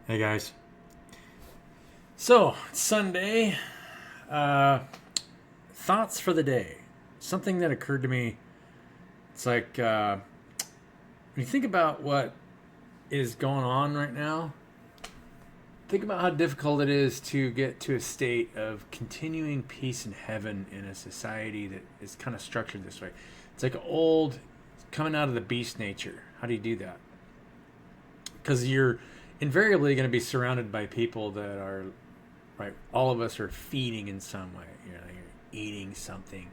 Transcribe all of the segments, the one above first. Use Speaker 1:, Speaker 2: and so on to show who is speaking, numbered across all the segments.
Speaker 1: Hey guys. So, it's Sunday. Uh, Thoughts for the day. Something that occurred to me. It's like when you think about what is going on right now, think about how difficult it is to get to a state of continuing peace in heaven in a society that is kind of structured this way. It's like old, coming out of the beast nature. How do you do that? Because you're invariably going to be surrounded by people that are right. All of us are feeding in some way. You're eating something.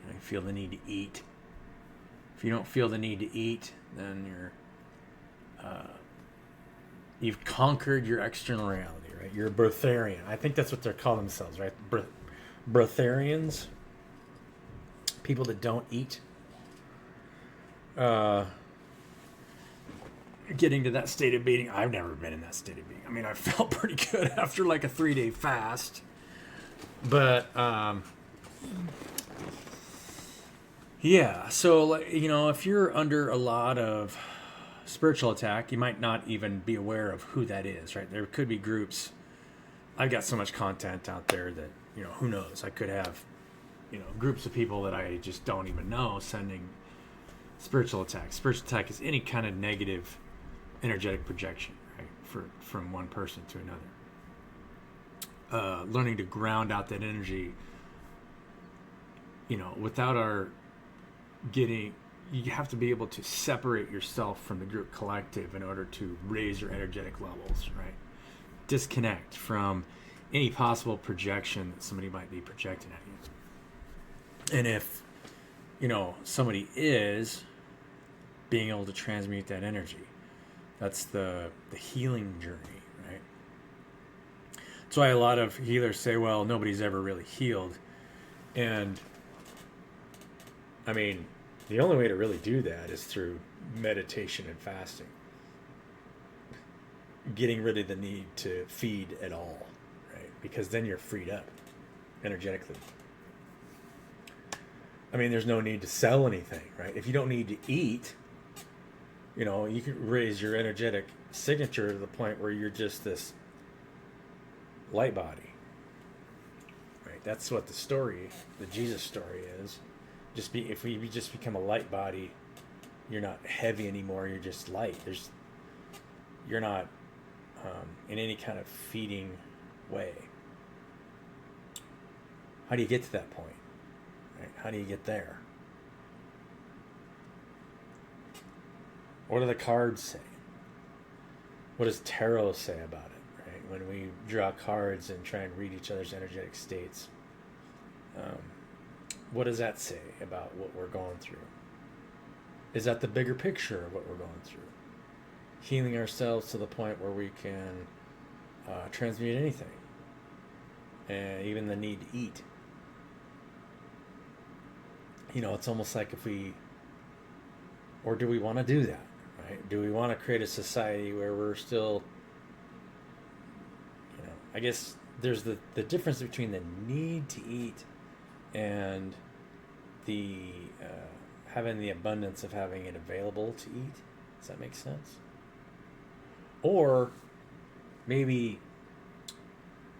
Speaker 1: You feel the need to eat. If you don't feel the need to eat, then you've conquered your external reality, right? You're a Breatharian. I think that's what they call themselves, right? Breatharians, people that don't eat. Uh, Getting to that state of being, I've never been in that state of being. I mean, I felt pretty good after like a 3-day fast, but yeah. So if you're under a lot of spiritual attack, you might not even be aware of who that is, right? There could be groups. I've got so much content out there that who knows? I could have groups of people that I just don't even know sending spiritual attacks. Spiritual attack is any kind of negative energetic projection, right, from one person to another. Learning to ground out that energy, without our getting, you have to be able to separate yourself from the group collective in order to raise your energetic levels, right? Disconnect from any possible projection that somebody might be projecting at you. And if, somebody is being able to transmute that energy, that's the healing journey, right? That's why a lot of healers say, well, nobody's ever really healed. And I mean, the only way to really do that is through meditation and fasting. Getting rid of the need to feed at all, right? Because then you're freed up energetically. I mean, there's no need to sell anything, right? If you don't need to eat, you can raise your energetic signature to the point where you're just this light body, right? That's what the Jesus story is. If we just become a light body, you're not heavy anymore. You're just light. You're not in any kind of feeding way. How do you get to that point? Right? How do you get there? What do the cards say? What does tarot say about it? Right? When we draw cards and try and read each other's energetic states, what does that say about what we're going through? Is that the bigger picture of what we're going through? Healing ourselves to the point where we can transmute anything, and even the need to eat. It's almost like or do we want to do that? Right? Do we want to create a society where we're still, I guess there's the difference between the need to eat and the having the abundance of having it available to eat. Does that make sense? Or maybe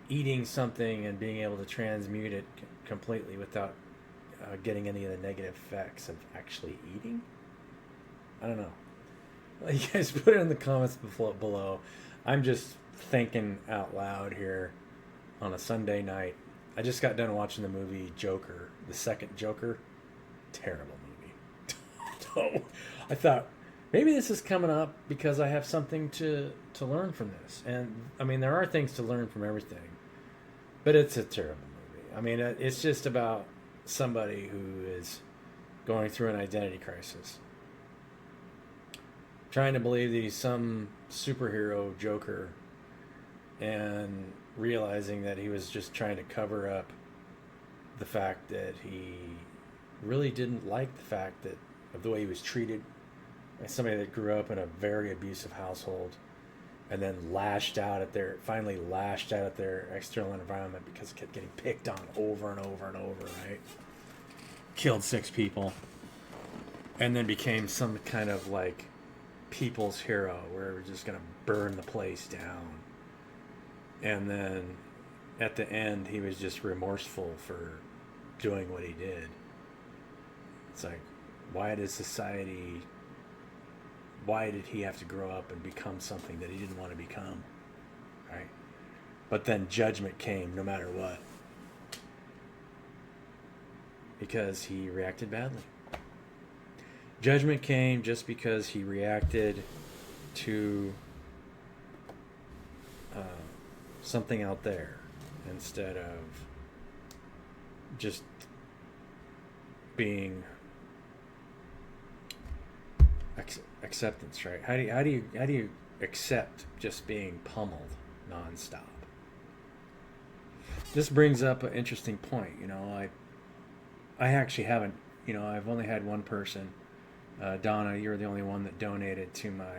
Speaker 1: eating something and being able to transmute it completely without getting any of the negative effects of actually eating. I don't know. You guys put it in the comments below. I'm just thinking out loud here on a Sunday night. I just got done watching the movie Joker, the second Joker. Terrible movie. I thought maybe this is coming up because I have something to learn from this. And I mean, there are things to learn from everything, but it's a terrible movie. I mean, it's just about somebody who is going through an identity crisis, trying to believe that he's some superhero Joker, and realizing that he was just trying to cover up the fact that he really didn't like the fact that of the way he was treated as somebody that grew up in a very abusive household, and then finally lashed out at their external environment because it kept getting picked on over and over and over, right? Killed 6 people, and then became some kind of like people's hero, where we're just going to burn the place down. And then at the end, he was just remorseful for doing what he did. It's like, why did he have to grow up and become something that he didn't want to become? Right? But then judgment came no matter what, because he reacted badly. Judgment came just because he reacted to something out there instead of just being acceptance, right? How do you accept just being pummeled nonstop? This brings up an interesting point. I actually haven't. I've only had one person. Donna, you're the only one that donated to my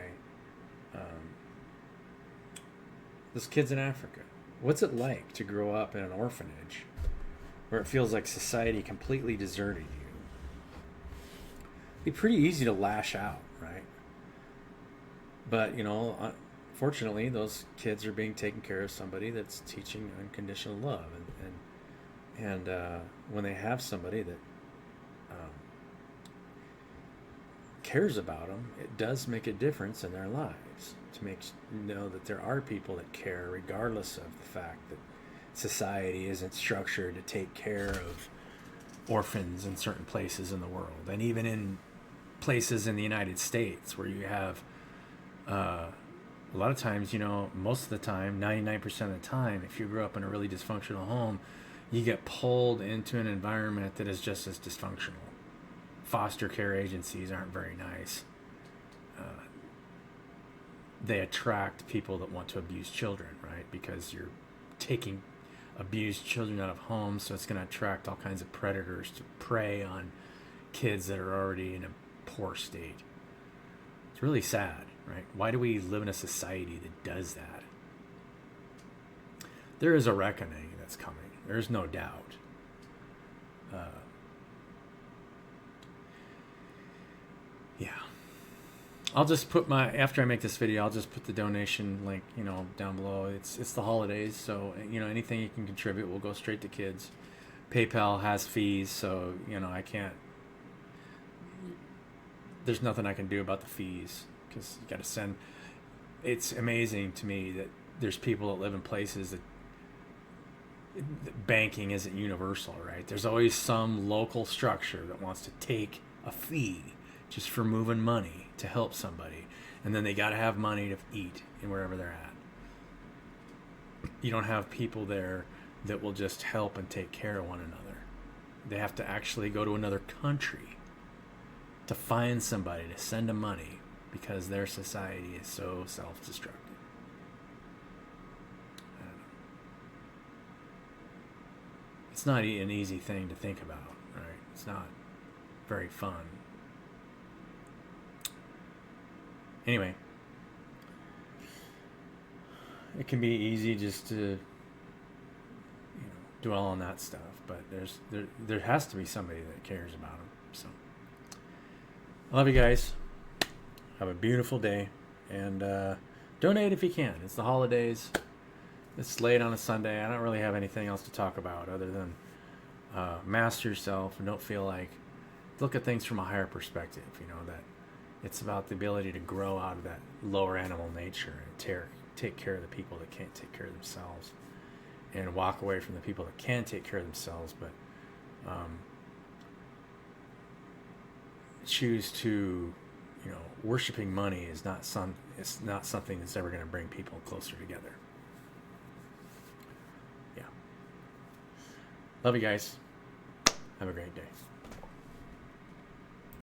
Speaker 1: this kid's in Africa. What's it like to grow up in an orphanage where it feels like society completely deserted you? It'd be pretty easy to lash out, right? But fortunately, those kids are being taken care of somebody that's teaching unconditional love, and when they have somebody that cares about them, it does make a difference in their lives to know that there are people that care, regardless of the fact that society isn't structured to take care of orphans in certain places in the world, and even in places in the United States where you have a lot of times, most of the time, 99% of the time, if you grew up in a really dysfunctional home, you get pulled into an environment that is just as dysfunctional. Foster care agencies aren't very nice. They attract people that want to abuse children, right? Because you're taking abused children out of homes, so it's going to attract all kinds of predators to prey on kids that are already in a poor state. It's really sad, right? Why do we live in a society that does that? There is a reckoning that's coming. There's no doubt. Yeah. I'll just put after I make this video, I'll just put the donation link, down below. It's the holidays, so, anything you can contribute will go straight to kids. PayPal has fees, so, I can't, there's nothing I can do about the fees, because you got to send. It's amazing to me that there's people that live in places that banking isn't universal, right? There's always some local structure that wants to take a fee just for moving money to help somebody, and then they got to have money to eat in wherever they're at. You don't have people there that will just help and take care of one another. They have to actually go to another country to find somebody to send them money, because their society is so self-destructive. I don't know. It's not an easy thing to think about, right? It's not very fun. Anyway, it can be easy just to dwell on that stuff, but there has to be somebody that cares about them. So I love you guys. Have a beautiful day, and donate if you can. It's the holidays. It's late on a Sunday. I don't really have anything else to talk about other than master yourself and don't feel like, look at things from a higher perspective. That it's about the ability to grow out of that lower animal nature and take care of the people that can't take care of themselves, and walk away from the people that can take care of themselves, but choose to, worshiping money is it's not something that's ever going to bring people closer together. Yeah. Love you guys. Have a great day.